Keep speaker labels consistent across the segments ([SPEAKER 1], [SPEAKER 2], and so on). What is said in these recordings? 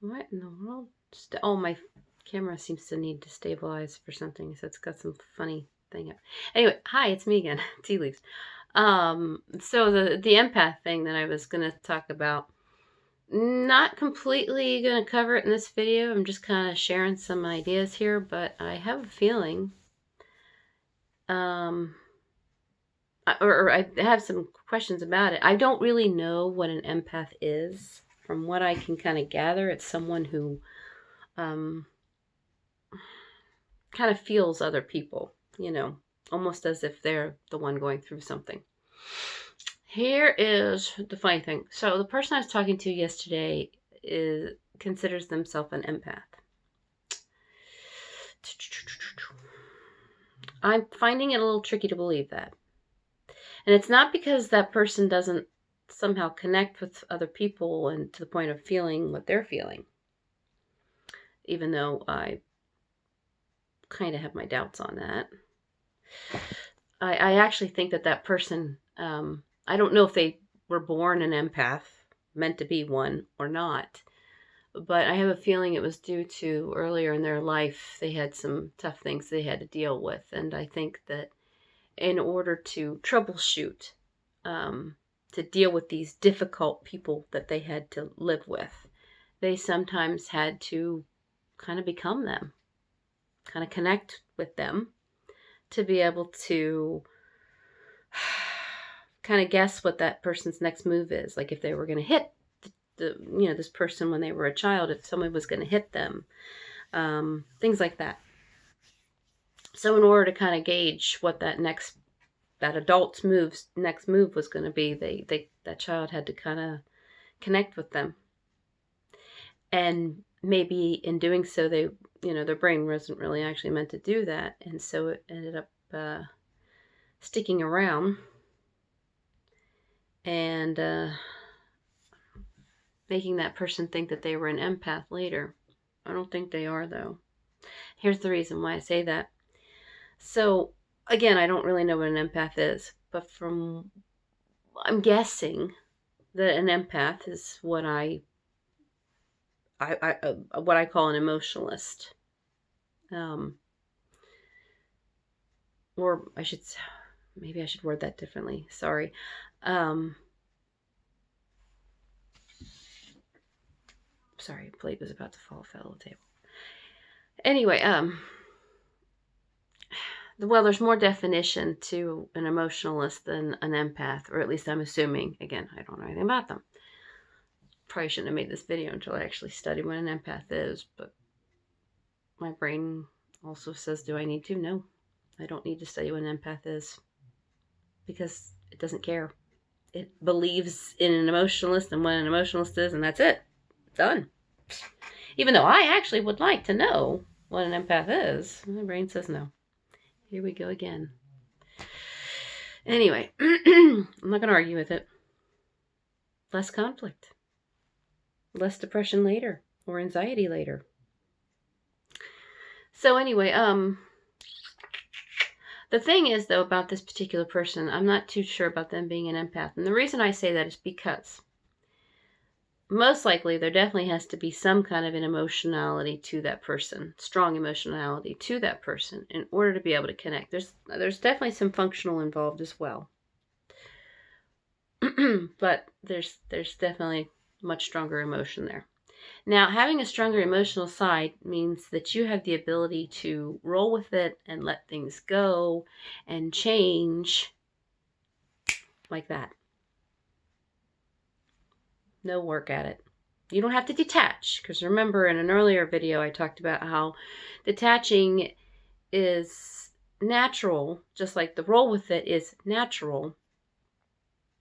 [SPEAKER 1] What in the world? Oh, my camera seems to need to stabilize for something, so it's got some funny thing. Anyway, hi, it's me again. Tea leaves. So the empath thing that I was gonna talk about, not completely gonna cover it in this video. I'm just kind of sharing some ideas here, but I have a feeling, um, or I have some questions about it. I don't really know what an empath is. From what I can kind of gather, it's someone who, um, kind of feels other people, almost as if they're the one going through something. Here is the funny thing. So the person I was talking to yesterday considers themselves an empath. I'm finding it a little tricky to believe that. And it's not because that person doesn't somehow connect with other people and to the point of feeling what they're feeling. Even though I kind of have my doubts on that. I actually think that person, I don't know if they were born an empath, meant to be one or not, but I have a feeling it was due to earlier in their life, they had some tough things they had to deal with. And I think that in order to troubleshoot, to deal with these difficult people that they had to live with, they sometimes had to kind of become them, kind of connect with them to be able to kind of guess what that person's next move is. Like if they were going to hit this person when they were a child, if someone was going to hit them, things like that. So in order to kind of gauge what that adult's next move was going to be, that child had to kind of connect with them. And maybe in doing so, their brain wasn't really actually meant to do that. And so it ended up sticking around and making that person think that they were an empath later. I don't think they are, though. Here's the reason why I say that. So, again, I don't really know what an empath is, but I'm guessing that an empath is what I call an emotionalist. Or maybe I should word that differently. Sorry. Sorry, a plate was about to fell on the table. Anyway, well, there's more definition to an emotionalist than an empath, or at least I'm assuming. Again, I don't know anything about them. Probably shouldn't have made this video until I actually studied what an empath is, but my brain also says, do I need to? No, I don't need to study what an empath is because it doesn't care. It believes in an emotionalist and what an emotionalist is, and that's it. Done. Even though I actually would like to know what an empath is, my brain says no. Here we go again. Anyway, I'm not going to argue with it. Less conflict. Less depression later, or anxiety later. So anyway, the thing is, though, about this particular person, I'm not too sure about them being an empath. And the reason I say that is because most likely there definitely has to be some kind of an emotionality to that person, strong emotionality to that person in order to be able to connect. There's definitely some functional involved as well. But there's definitely much stronger emotion there. Now, having a stronger emotional side means that you have the ability to roll with it and let things go and change like that. No work at it. You don't have to detach, because remember in an earlier video I talked about how detaching is natural, just like the roll with it is natural.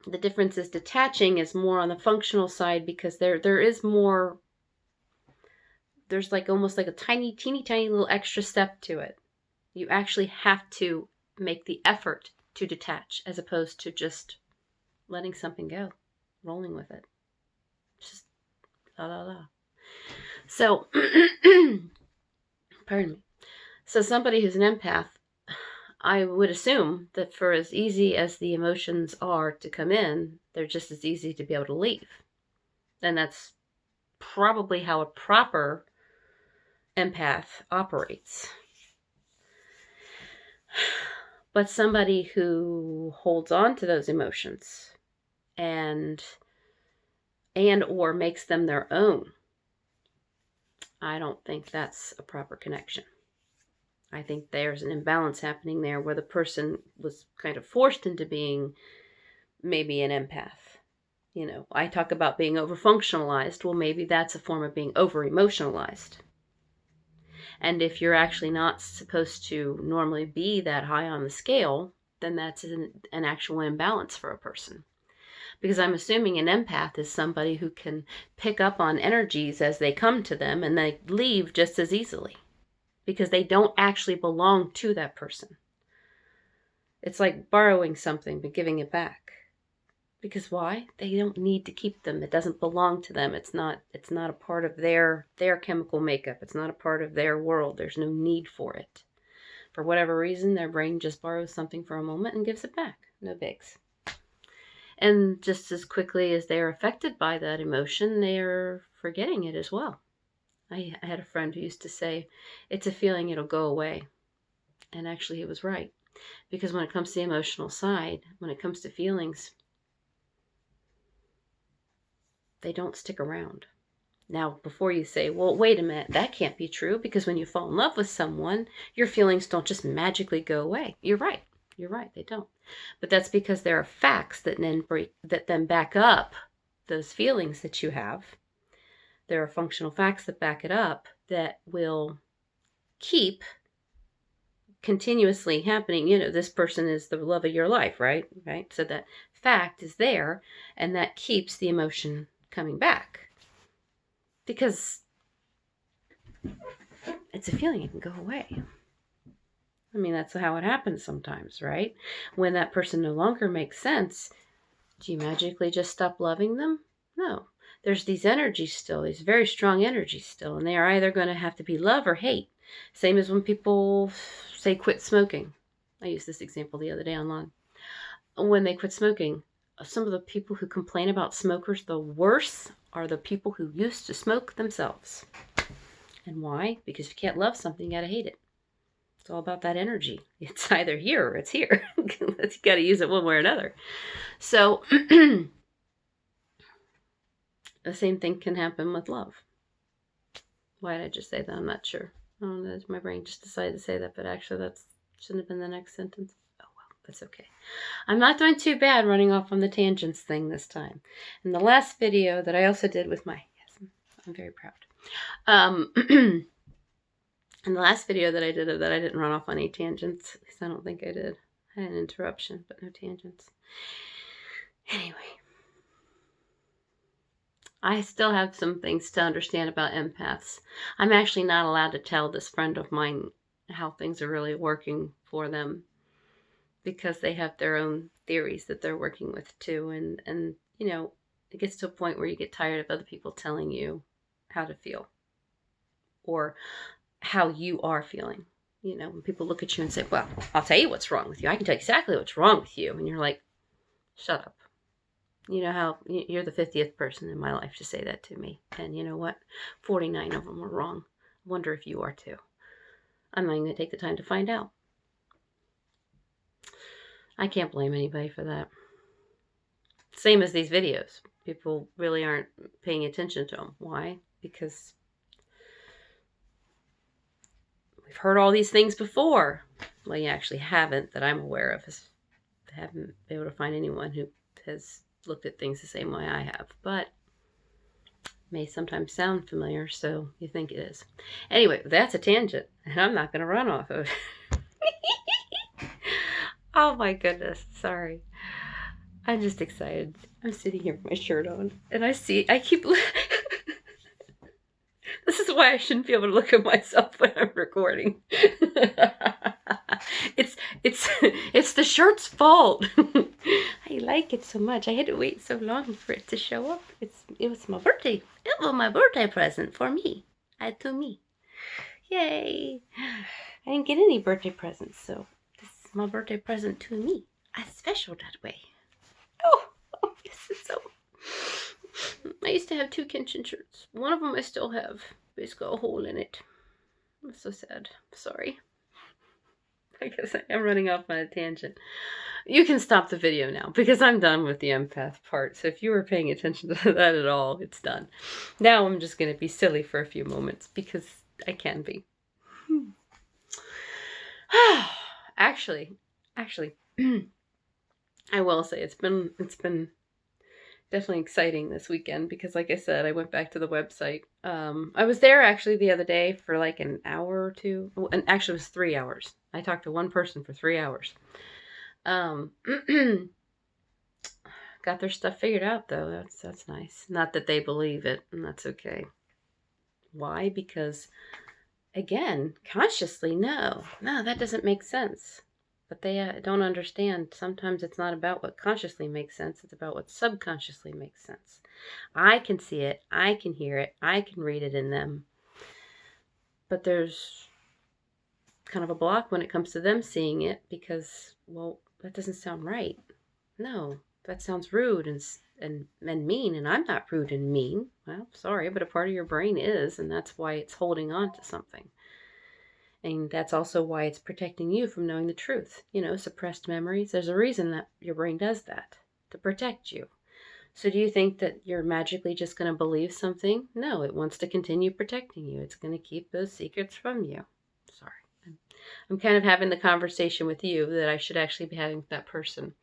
[SPEAKER 1] The difference is detaching is more on the functional side because there is more, there's like almost like a teeny little extra step to it. You actually have to make the effort to detach as opposed to just letting something go, rolling with it. Just la la la. So, pardon me. So somebody who's an empath, I would assume that for as easy as the emotions are to come in, they're just as easy to be able to leave. And that's probably how a proper empath operates. But somebody who holds on to those emotions and or makes them their own, I don't think that's a proper connection. I think there's an imbalance happening there where the person was kind of forced into being maybe an empath. You know, I talk about being over-functionalized. Well, maybe that's a form of being over-emotionalized. And if you're actually not supposed to normally be that high on the scale, then that's an actual imbalance for a person. Because I'm assuming an empath is somebody who can pick up on energies as they come to them and they leave just as easily. Because they don't actually belong to that person. It's like borrowing something but giving it back. Because why? They don't need to keep them. It doesn't belong to them. It's not a part of their chemical makeup. It's not a part of their world. There's no need for it. For whatever reason, their brain just borrows something for a moment and gives it back. No bigs. And just as quickly as they're affected by that emotion, they're forgetting it as well. I had a friend who used to say, it's a feeling, it'll go away. And actually he was right. Because when it comes to the emotional side, when it comes to feelings, they don't stick around. Now, before you say, well, wait a minute, that can't be true, because when you fall in love with someone, your feelings don't just magically go away. You're right. You're right, they don't. But that's because there are facts that then back up those feelings that you have. There are functional facts that back it up that will keep continuously happening. You know, this person is the love of your life, right? Right? So that fact is there, and that keeps the emotion coming back. Because it's a feeling, it can go away. I mean, that's how it happens sometimes, right? When that person no longer makes sense, do you magically just stop loving them? No. There's these energies still, these very strong energies still, and they are either going to have to be love or hate. Same as when people say quit smoking. I used this example the other day online. When they quit smoking, some of the people who complain about smokers the worst are the people who used to smoke themselves. And why? Because if you can't love something, you got to hate it. It's all about that energy. It's either here or it's here. You got to use it one way or another. So the same thing can happen with love. Why did I just say that? I'm not sure. I don't know. My brain just decided to say that, but actually that shouldn't have been the next sentence. Oh well, that's okay. I'm not doing too bad running off on the tangents thing this time. In the last video that I also did with I'm very proud. In the last video that I did of that, I didn't run off on any tangents, because I don't think I did. I had an interruption, but no tangents. Anyway, I still have some things to understand about empaths. I'm actually not allowed to tell this friend of mine how things are really working for them, because they have their own theories that they're working with too. And you know, it gets to a point where you get tired of other people telling you how to feel or how you are feeling. You know, when people look at you and say, well, I'll tell you what's wrong with you. I can tell you exactly what's wrong with you. And you're like, shut up. You know how you're the 50th person in my life to say that to me. And you know what? 49 of them were wrong. I wonder if you are too. I'm not even going to take the time to find out. I can't blame anybody for that. Same as these videos. People really aren't paying attention to them. Why? Because we've heard all these things before. Well, you actually haven't, that I'm aware of. I haven't been able to find anyone who has looked at things the same way I have. But it may sometimes sound familiar, so you think it is. Anyway, that's a tangent, and I'm not going to run off of it. Oh my goodness, sorry. I'm just excited. I'm sitting here with my shirt on, and I keep... This is why I shouldn't be able to look at myself when I'm recording. It's the shirt's fault. I like it so much. I had to wait so long for it to show up. It was my birthday. It was my birthday present for me. To me. Yay. I didn't get any birthday presents, so this is my birthday present to me. I'm special that way. Oh, yes, it's so... I used to have 2 kitchen shirts. One of them I still have. It's got a hole in it. I'm so sad. Sorry. I guess I am running off on a tangent. You can stop the video now because I'm done with the empath part. So if you were paying attention to that at all, it's done. Now I'm just going to be silly for a few moments because I can be. Actually, I will say it's been definitely exciting this weekend because, like I said, I went back to the website. I was there actually the other day for like an hour or two, and actually it was 3 hours. I talked to one person for 3 hours. Got their stuff figured out though. That's nice. Not that they believe it, and that's okay. Why? Because again, consciously, no, that doesn't make sense. But they don't understand. Sometimes it's not about what consciously makes sense. It's about what subconsciously makes sense. I can see it. I can hear it. I can read it in them. But there's kind of a block when it comes to them seeing it because, well, that doesn't sound right. No, that sounds rude and mean, and I'm not rude and mean. Well, sorry, but a part of your brain is, and that's why it's holding on to something. And that's also why it's protecting you from knowing the truth. You know, suppressed memories. There's a reason that your brain does that, to protect you. So do you think that you're magically just going to believe something? No, it wants to continue protecting you. It's going to keep those secrets from you. Sorry. I'm kind of having the conversation with you that I should actually be having with that person.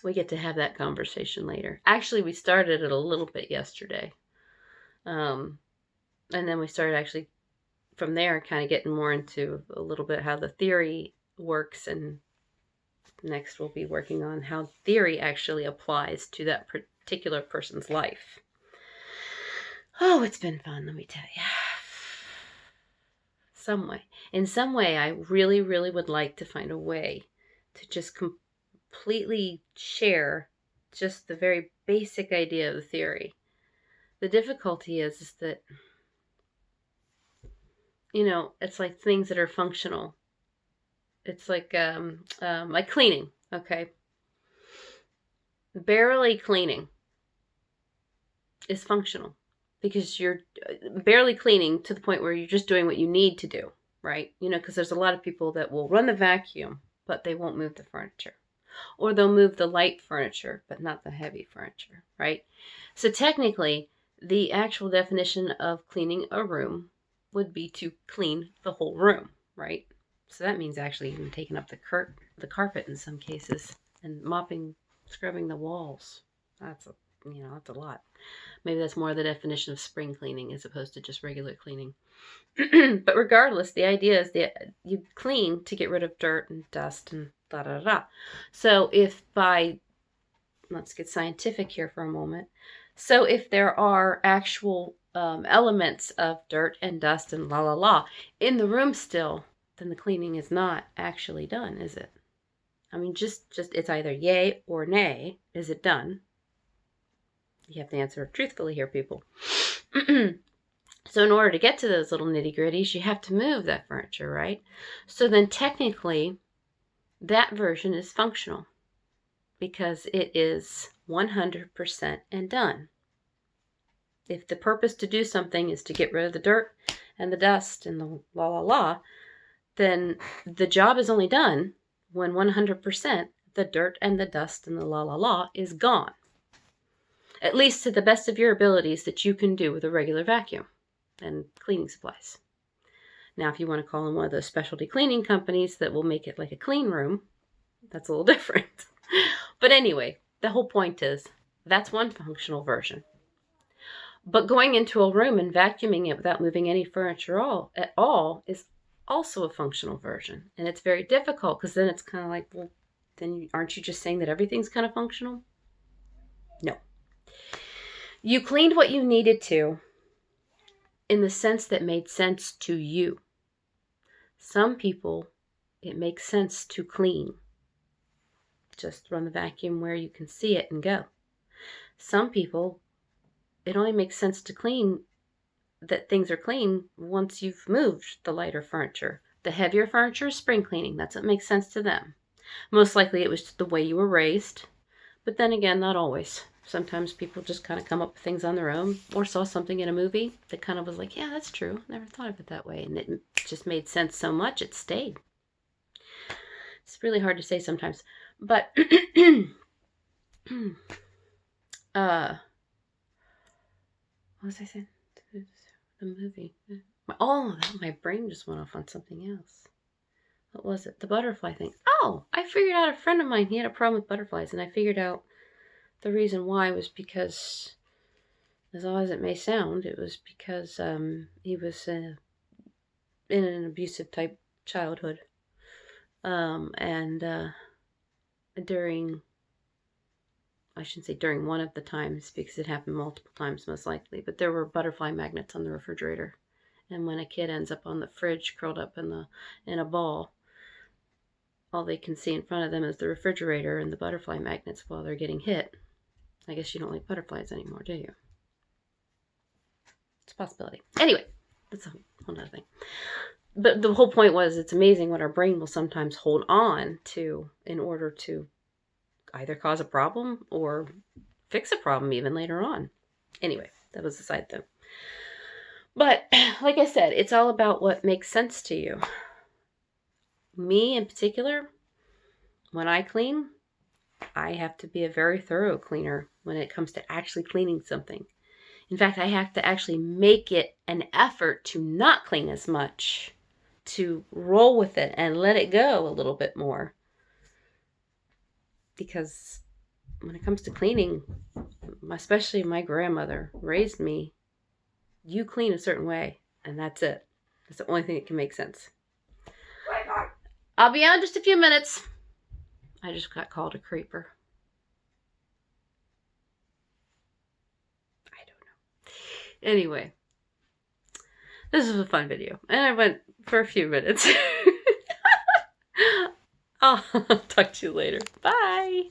[SPEAKER 1] We get to have that conversation later. Actually, we started it a little bit yesterday. And then we started actually from there kind of getting more into a little bit how the theory works. And next we'll be working on how theory actually applies to that particular person's life. Oh, it's been fun, let me tell you. In some way, I really, really would like to find a way to just completely share just the very basic idea of the theory. The difficulty is that, you know, it's like things that are functional. It's like cleaning, okay? Barely cleaning is functional because you're barely cleaning to the point where you're just doing what you need to do, right? You know, because there's a lot of people that will run the vacuum, but they won't move the furniture. Or they'll move the light furniture, but not the heavy furniture, right? So technically, the actual definition of cleaning a room would be to clean the whole room, right? So that means actually even taking up the carpet in some cases and mopping, scrubbing the walls. That's a lot. Maybe that's more the definition of spring cleaning as opposed to just regular cleaning. But regardless, the idea is that you clean to get rid of dirt and dust and da-da-da. So let's get scientific here for a moment. So if there are actual elements of dirt and dust and la in the room still, then the cleaning is not actually done, is it? I mean, just it's either yay or nay. Is it done? You have to answer truthfully here, people. So in order to get to those little nitty-gritties, you have to move that furniture, right? So then technically, that version is functional because it is 100% and done. If the purpose to do something is to get rid of the dirt and the dust and the la, then the job is only done when 100% the dirt and the dust and the la is gone. At least to the best of your abilities that you can do with a regular vacuum and cleaning supplies. Now, if you want to call in one of those specialty cleaning companies that will make it like a clean room, that's a little different. But anyway, the whole point is that's one functional version. But going into a room and vacuuming it without moving any furniture at all is also a functional version. And it's very difficult because then it's kind of like, well, then aren't you just saying that everything's kind of functional? No. You cleaned what you needed to in the sense that made sense to you. Some people, it makes sense to clean. Just run the vacuum where you can see it and go. Some people, it only makes sense to clean, that things are clean once you've moved the lighter furniture. The heavier furniture is spring cleaning. That's what makes sense to them. Most likely it was the way you were raised. But then again, not always. Sometimes people just kind of come up with things on their own, or saw something in a movie that kind of was like, yeah, that's true. Never thought of it that way. And it just made sense so much, it stayed. It's really hard to say sometimes. But, what was I saying? The movie. Oh, my brain just went off on something else. What was it? The butterfly thing. Oh, I figured out, a friend of mine, he had a problem with butterflies, and I figured out the reason why was because, as odd as it may sound, it was because he was in an abusive type childhood. And during, I shouldn't say during one of the times, because it happened multiple times most likely, but there were butterfly magnets on the refrigerator. And when a kid ends up on the fridge curled up in a ball, all they can see in front of them is the refrigerator and the butterfly magnets while they're getting hit. I guess you don't like butterflies anymore, do you? It's a possibility. Anyway, that's a whole other thing. But the whole point was, it's amazing what our brain will sometimes hold on to in order to either cause a problem or fix a problem even later on. Anyway, that was a side thing. But like I said, it's all about what makes sense to you. Me in particular, when I clean, I have to be a very thorough cleaner when it comes to actually cleaning something. In fact, I have to actually make it an effort to not clean as much, to roll with it and let it go a little bit more. Because when it comes to cleaning, especially my grandmother raised me, you clean a certain way, and that's it. That's the only thing that can make sense. I'll be on just a few minutes. I just got called a creeper. I don't know. Anyway, this was a fun video, and I went for a few minutes. I'll talk to you later. Bye.